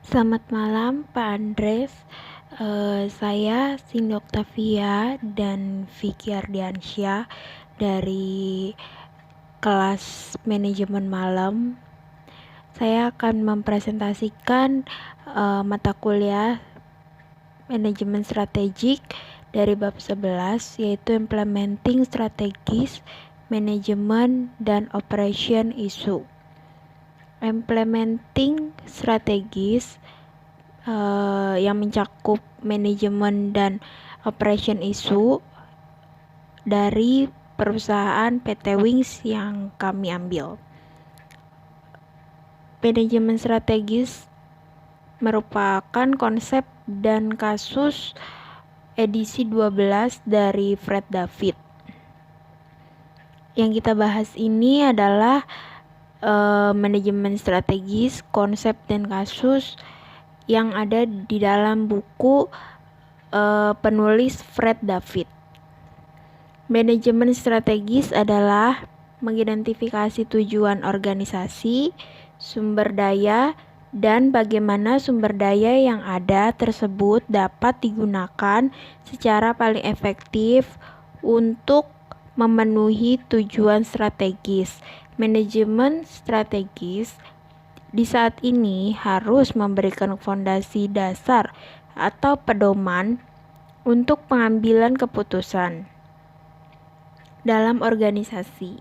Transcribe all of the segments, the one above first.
Selamat malam Pak Andres. Saya Cindy Octavia dan Vicky Ardiansyah dari kelas manajemen malam. Saya akan mempresentasikan mata kuliah manajemen strategik dari bab 11, yaitu Implementing Strategies, Manajemen dan Operation Issue. Implementing Strategies yang mencakup manajemen dan operation issue dari perusahaan PT Wings yang kami ambil. Manajemen strategis merupakan konsep dan kasus edisi 12 dari Fred David. Yang kita bahas ini adalah manajemen strategis, konsep dan kasus yang ada di dalam buku penulis Fred David. Manajemen strategis adalah mengidentifikasi tujuan organisasi, sumber daya, dan bagaimana sumber daya yang ada tersebut dapat digunakan secara paling efektif untuk memenuhi tujuan strategis. Manajemen strategis di saat ini harus memberikan fondasi dasar atau pedoman untuk pengambilan keputusan dalam organisasi.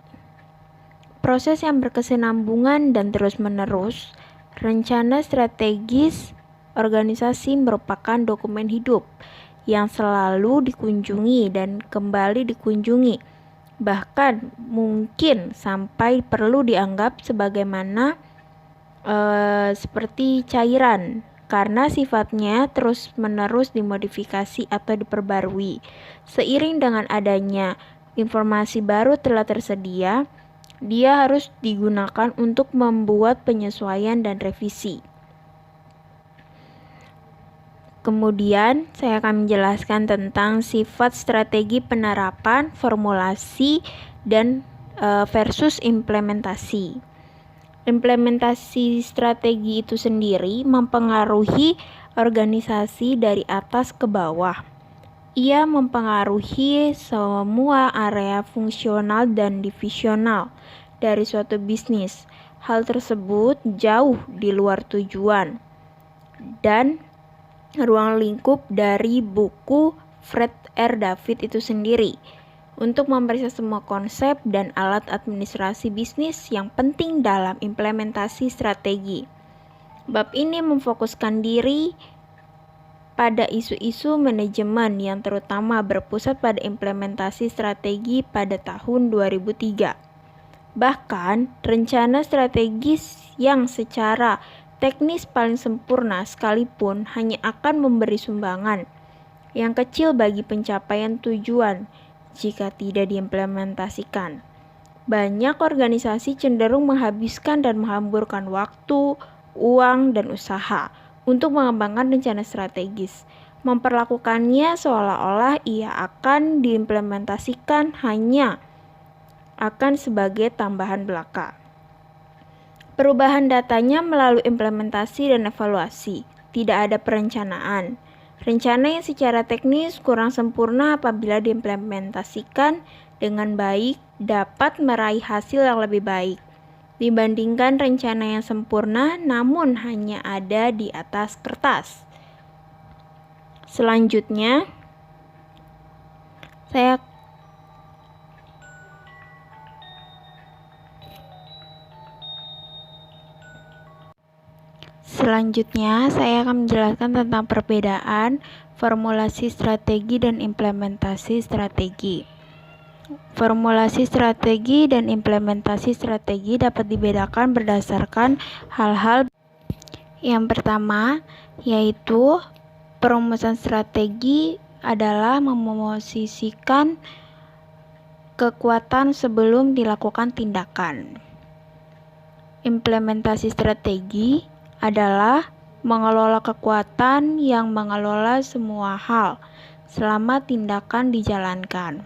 Proses yang berkesinambungan dan terus-menerus, rencana strategis organisasi merupakan dokumen hidup yang selalu dikunjungi dan kembali dikunjungi, bahkan mungkin sampai perlu dianggap sebagaimana seperti cairan, karena sifatnya terus-menerus dimodifikasi atau diperbarui. Seiring dengan adanya informasi baru telah tersedia, dia harus digunakan untuk membuat penyesuaian dan revisi. Kemudian, saya akan menjelaskan tentang sifat strategi penerapan, formulasi, dan versus implementasi. Implementasi strategi itu sendiri mempengaruhi organisasi dari atas ke bawah. Ia mempengaruhi semua area fungsional dan divisional dari suatu bisnis. Hal tersebut jauh di luar tujuan dan ruang lingkup dari buku Fred R. David itu sendiri untuk memeriksa semua konsep dan alat administrasi bisnis yang penting dalam implementasi strategi. Bab ini memfokuskan diri pada isu-isu manajemen yang terutama berpusat pada implementasi strategi pada tahun 2003. Bahkan, rencana strategis yang secara teknis paling sempurna sekalipun hanya akan memberi sumbangan yang kecil bagi pencapaian tujuan jika tidak diimplementasikan. Banyak organisasi cenderung menghabiskan dan menghamburkan waktu, uang, dan usaha untuk mengembangkan rencana strategis, memperlakukannya seolah-olah ia akan diimplementasikan hanya akan sebagai tambahan belaka. Perubahan datanya melalui implementasi dan evaluasi, tidak ada perencanaan. Rencana yang secara teknis kurang sempurna apabila diimplementasikan dengan baik dapat meraih hasil yang lebih baik dibandingkan rencana yang sempurna namun hanya ada di atas kertas. Selanjutnya, saya akan menjelaskan tentang perbedaan formulasi strategi dan implementasi strategi. Formulasi strategi dan implementasi strategi dapat dibedakan berdasarkan hal-hal. Yang pertama, yaitu perumusan strategi adalah memosisikan kekuatan sebelum dilakukan tindakan. Implementasi strategi adalah mengelola kekuatan yang mengelola semua hal selama tindakan dijalankan.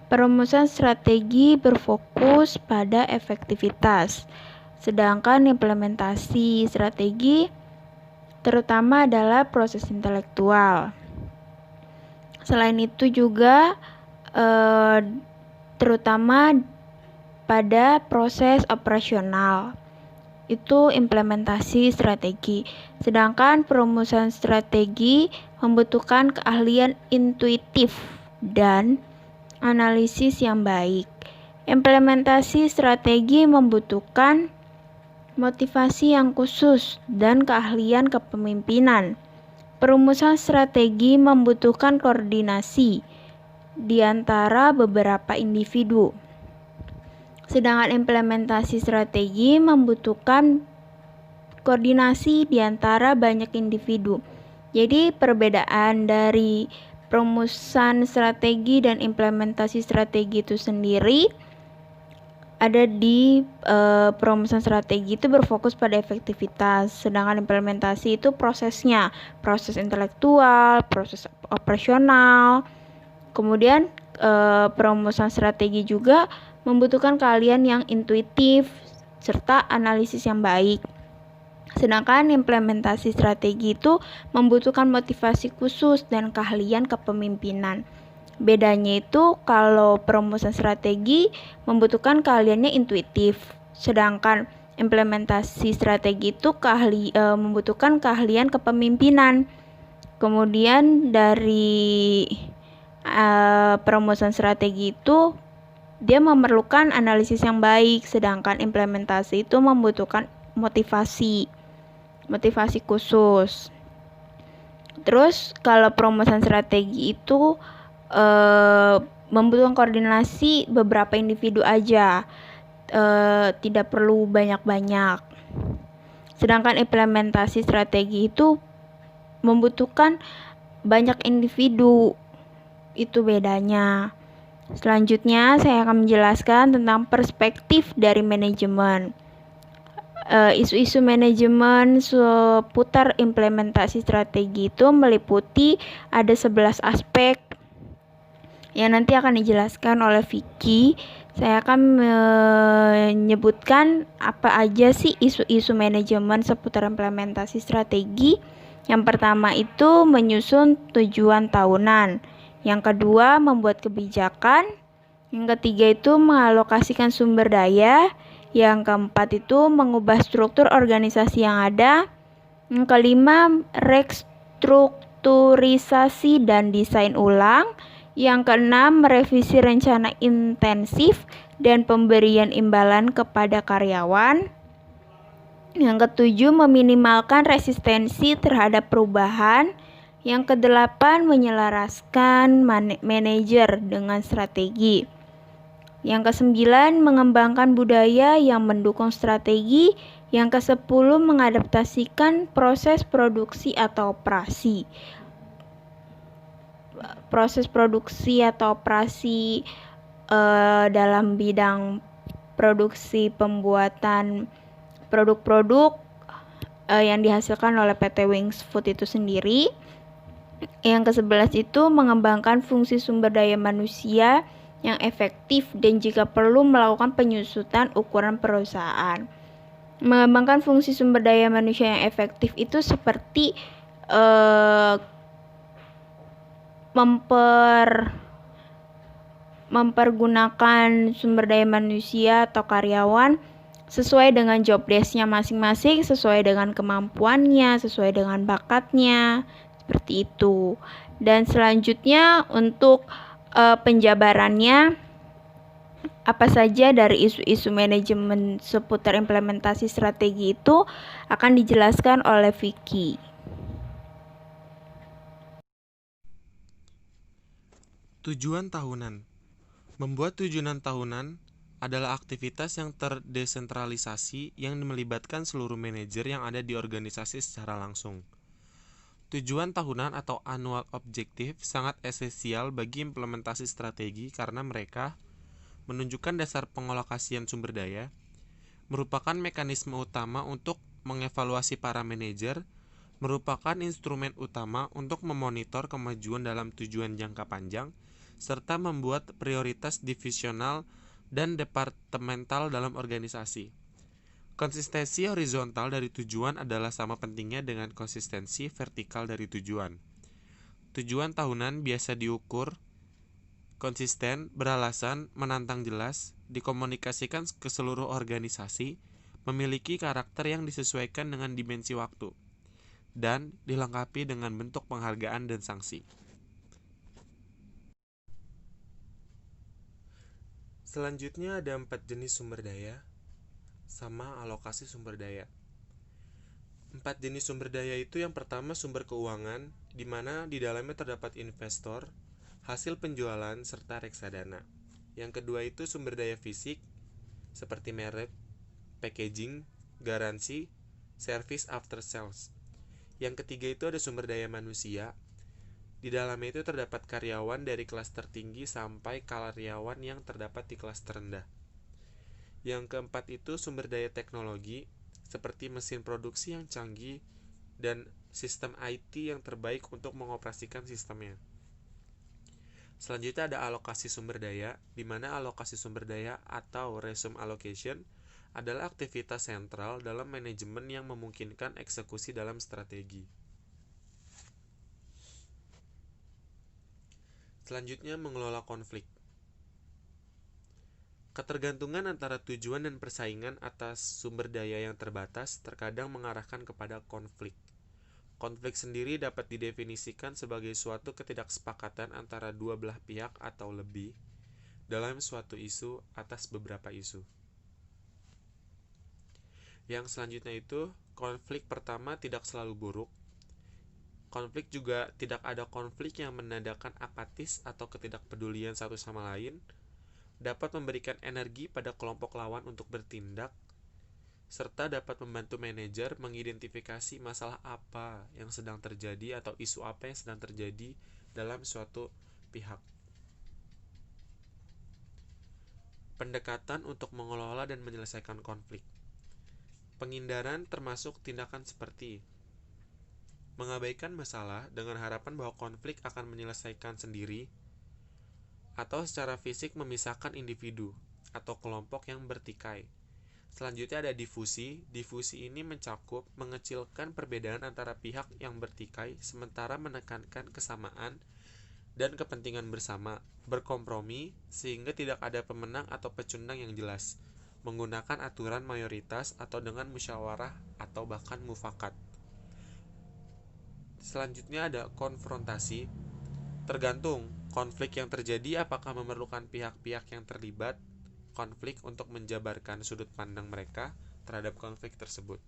Perumusan strategi berfokus pada efektivitas, sedangkan implementasi strategi terutama adalah proses intelektual. Selain itu juga terutama pada proses operasional, itu implementasi strategi. Sedangkan perumusan strategi membutuhkan keahlian intuitif dan analisis yang baik. Implementasi strategi membutuhkan motivasi yang khusus dan keahlian kepemimpinan. Perumusan strategi membutuhkan koordinasi di antara beberapa individu. Sedangkan implementasi strategi membutuhkan koordinasi di antara banyak individu. Jadi perbedaan dari perumusan strategi dan implementasi strategi itu sendiri ada di perumusan strategi itu berfokus pada efektivitas, sedangkan implementasi itu prosesnya, proses intelektual, proses operasional. Kemudian perumusan strategi juga membutuhkan keahlian yang intuitif serta analisis yang baik. Sedangkan implementasi strategi itu membutuhkan motivasi khusus dan keahlian kepemimpinan. Bedanya itu kalau perumusan strategi membutuhkan keahliannya intuitif, sedangkan implementasi strategi itu membutuhkan keahlian kepemimpinan. Kemudian dari perumusan strategi itu dia memerlukan analisis yang baik, sedangkan implementasi itu membutuhkan motivasi khusus. Terus kalau perumusan strategi itu membutuhkan koordinasi beberapa individu aja, tidak perlu banyak-banyak. Sedangkan implementasi strategi itu membutuhkan banyak individu, itu bedanya. Selanjutnya saya akan menjelaskan tentang perspektif dari manajemen. Isu-isu manajemen seputar implementasi strategi itu meliputi ada 11 aspek yang nanti akan dijelaskan oleh Vicky. Saya akan menyebutkan apa aja sih isu-isu manajemen seputar implementasi strategi. Yang pertama itu menyusun tujuan tahunan. Yang kedua, membuat kebijakan. Yang ketiga itu mengalokasikan sumber daya. Yang keempat itu mengubah struktur organisasi yang ada. Yang kelima, restrukturisasi dan desain ulang. Yang keenam, merevisi rencana intensif dan pemberian imbalan kepada karyawan. Yang ketujuh, meminimalkan resistensi terhadap perubahan. Yang kedelapan, menyelaraskan manajer dengan strategi. Yang kesembilan, mengembangkan budaya yang mendukung strategi. Yang kesepuluh, mengadaptasikan proses produksi atau operasi. Proses produksi atau operasi dalam bidang produksi pembuatan produk-produk yang dihasilkan oleh PT Wings Food itu sendiri. Yang ke-11 itu mengembangkan fungsi sumber daya manusia yang efektif dan jika perlu melakukan penyusutan ukuran perusahaan. Mengembangkan fungsi sumber daya manusia yang efektif itu seperti mempergunakan sumber daya manusia atau karyawan sesuai dengan job desk-nya masing-masing, sesuai dengan kemampuannya, sesuai dengan bakatnya. Seperti itu. Dan selanjutnya untuk penjabarannya, apa saja dari isu-isu manajemen seputar implementasi strategi itu akan dijelaskan oleh Vicky. Tujuan tahunan. Membuat tujuan tahunan adalah aktivitas yang terdesentralisasi yang melibatkan seluruh manajer yang ada di organisasi secara langsung. Tujuan tahunan atau annual objective sangat esensial bagi implementasi strategi karena mereka menunjukkan dasar pengalokasian sumber daya, merupakan mekanisme utama untuk mengevaluasi para manajer, merupakan instrumen utama untuk memonitor kemajuan dalam tujuan jangka panjang, serta membuat prioritas divisional dan departemental dalam organisasi. Konsistensi horizontal dari tujuan adalah sama pentingnya dengan konsistensi vertikal dari tujuan. Tujuan tahunan biasa diukur konsisten, beralasan, menantang jelas, dikomunikasikan ke seluruh organisasi, memiliki karakter yang disesuaikan dengan dimensi waktu, dan dilengkapi dengan bentuk penghargaan dan sanksi. Selanjutnya ada 4 jenis sumber daya sama alokasi sumber daya. 4 jenis sumber daya itu yang pertama sumber keuangan, di mana di dalamnya terdapat investor, hasil penjualan, serta reksadana. Yang kedua itu sumber daya fisik, seperti merek, packaging, garansi, service after sales. Yang ketiga itu ada sumber daya manusia. Di dalamnya itu terdapat karyawan dari kelas tertinggi sampai karyawan yang terdapat di kelas terendah. Yang keempat itu sumber daya teknologi, seperti mesin produksi yang canggih dan sistem IT yang terbaik untuk mengoperasikan sistemnya. Selanjutnya ada alokasi sumber daya, di mana alokasi sumber daya atau resource allocation adalah aktivitas sentral dalam manajemen yang memungkinkan eksekusi dalam strategi. Selanjutnya mengelola konflik. Ketergantungan antara tujuan dan persaingan atas sumber daya yang terbatas terkadang mengarahkan kepada konflik. Konflik sendiri dapat didefinisikan sebagai suatu ketidaksepakatan antara dua belah pihak atau lebih dalam suatu isu atas beberapa isu. Yang selanjutnya itu, konflik pertama tidak selalu buruk. Konflik juga tidak ada konflik yang menandakan apatis atau ketidakpedulian satu sama lain, dapat memberikan energi pada kelompok lawan untuk bertindak, serta dapat membantu manajer mengidentifikasi masalah apa yang sedang terjadi atau isu apa yang sedang terjadi dalam suatu pihak. Pendekatan untuk mengelola dan menyelesaikan konflik. Penghindaran termasuk tindakan seperti mengabaikan masalah dengan harapan bahwa konflik akan menyelesaikan sendiri, atau secara fisik memisahkan individu atau kelompok yang bertikai. Selanjutnya ada difusi. Difusi ini mencakup mengecilkan perbedaan antara pihak yang bertikai sementara menekankan kesamaan dan kepentingan bersama, berkompromi sehingga tidak ada pemenang atau pecundang yang jelas, menggunakan aturan mayoritas atau dengan musyawarah atau bahkan mufakat. Selanjutnya ada konfrontasi. Tergantung konflik yang terjadi apakah memerlukan pihak-pihak yang terlibat konflik untuk menjabarkan sudut pandang mereka terhadap konflik tersebut.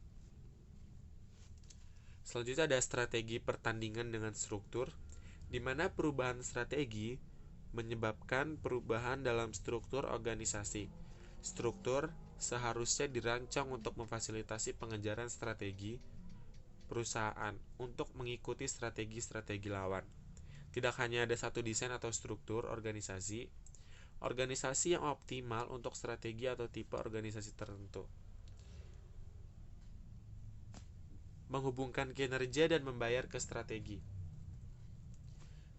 Selanjutnya ada strategi pertandingan dengan struktur, di mana perubahan strategi menyebabkan perubahan dalam struktur organisasi. Struktur seharusnya dirancang untuk memfasilitasi pengejaran strategi perusahaan untuk mengikuti strategi-strategi lawan. Tidak hanya ada satu desain atau struktur organisasi yang optimal untuk strategi atau tipe organisasi tertentu. Menghubungkan kinerja dan membayar ke strategi.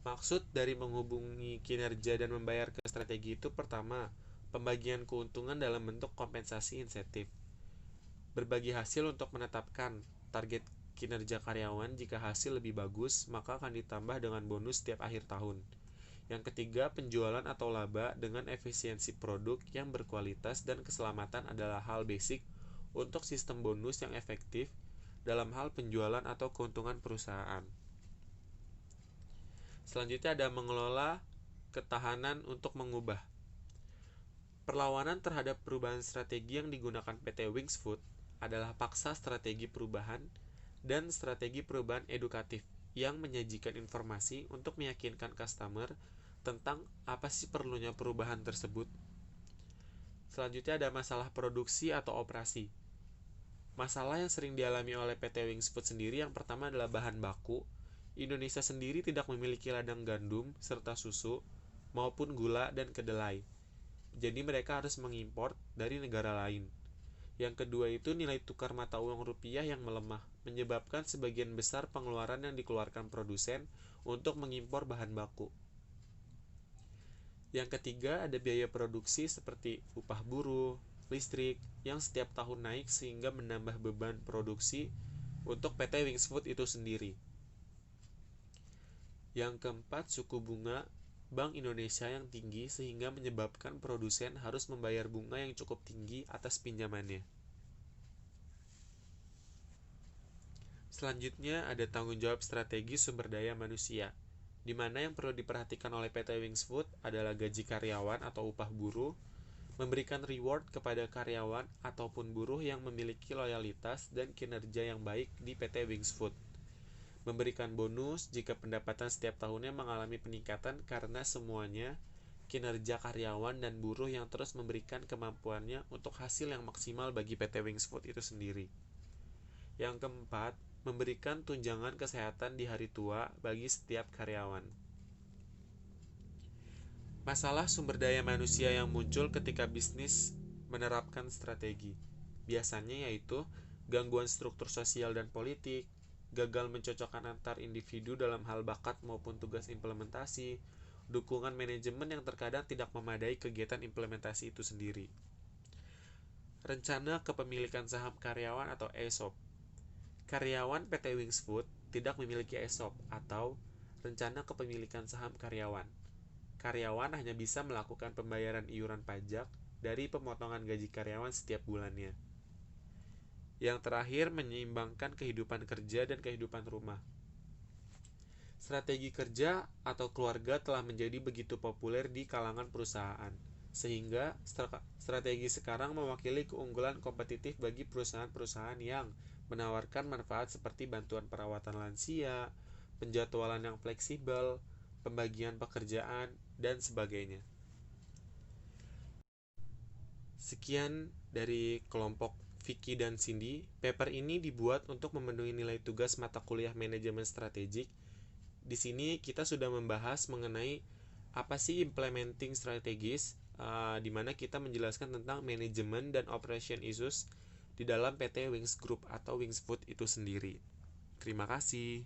Maksud dari menghubungi kinerja dan membayar ke strategi itu pertama, pembagian keuntungan dalam bentuk kompensasi insentif. Berbagi hasil untuk menetapkan target kinerja karyawan. Jika hasil lebih bagus, maka akan ditambah dengan bonus setiap akhir tahun. Yang ketiga, penjualan atau laba dengan efisiensi produk yang berkualitas dan keselamatan adalah hal basic untuk sistem bonus yang efektif dalam hal penjualan atau keuntungan perusahaan. Selanjutnya ada mengelola ketahanan untuk mengubah. Perlawanan terhadap perubahan strategi yang digunakan PT Wings Food adalah paksa strategi perubahan dan strategi perubahan edukatif yang menyajikan informasi untuk meyakinkan customer tentang apa sih perlunya perubahan tersebut. Selanjutnya ada masalah produksi atau operasi. Masalah yang sering dialami oleh PT Wings Food sendiri yang pertama adalah bahan baku. Indonesia sendiri tidak memiliki ladang gandum serta susu maupun gula dan kedelai. Jadi mereka harus mengimpor dari negara lain. Yang kedua itu nilai tukar mata uang rupiah yang melemah, menyebabkan sebagian besar pengeluaran yang dikeluarkan produsen untuk mengimpor bahan baku. Yang ketiga ada biaya produksi seperti upah buruh, listrik yang setiap tahun naik sehingga menambah beban produksi untuk PT Wings Food itu sendiri. Yang keempat, suku bunga Bank Indonesia yang tinggi sehingga menyebabkan produsen harus membayar bunga yang cukup tinggi atas pinjamannya. Selanjutnya ada tanggung jawab strategi sumber daya manusia, di mana yang perlu diperhatikan oleh PT Wings Food adalah gaji karyawan atau upah buruh, memberikan reward kepada karyawan ataupun buruh yang memiliki loyalitas dan kinerja yang baik di PT Wings Food, memberikan bonus jika pendapatan setiap tahunnya mengalami peningkatan karena semuanya kinerja karyawan dan buruh yang terus memberikan kemampuannya untuk hasil yang maksimal bagi PT Wings Food itu sendiri. Yang keempat, memberikan tunjangan kesehatan di hari tua bagi setiap karyawan. Masalah sumber daya manusia yang muncul ketika bisnis menerapkan strategi biasanya yaitu gangguan struktur sosial dan politik, gagal mencocokkan antar individu dalam hal bakat maupun tugas implementasi, dukungan manajemen yang terkadang tidak memadai kegiatan implementasi itu sendiri. Rencana kepemilikan saham karyawan atau ESOP. Karyawan PT Wings Food tidak memiliki ESOP atau rencana kepemilikan saham karyawan. Karyawan hanya bisa melakukan pembayaran iuran pajak dari pemotongan gaji karyawan setiap bulannya. Yang terakhir, menyeimbangkan kehidupan kerja dan kehidupan rumah. Strategi kerja atau keluarga telah menjadi begitu populer di kalangan perusahaan, sehingga strategi sekarang mewakili keunggulan kompetitif bagi perusahaan-perusahaan yang menawarkan manfaat seperti bantuan perawatan lansia, penjadwalan yang fleksibel, pembagian pekerjaan, dan sebagainya. Sekian dari kelompok Vicky dan Cindy. Paper ini dibuat untuk memenuhi nilai tugas mata kuliah manajemen strategik. Di sini kita sudah membahas mengenai apa sih implementing strategies, di mana kita menjelaskan tentang manajemen dan operation issues di dalam PT Wings Group atau Wings Food itu sendiri. Terima kasih.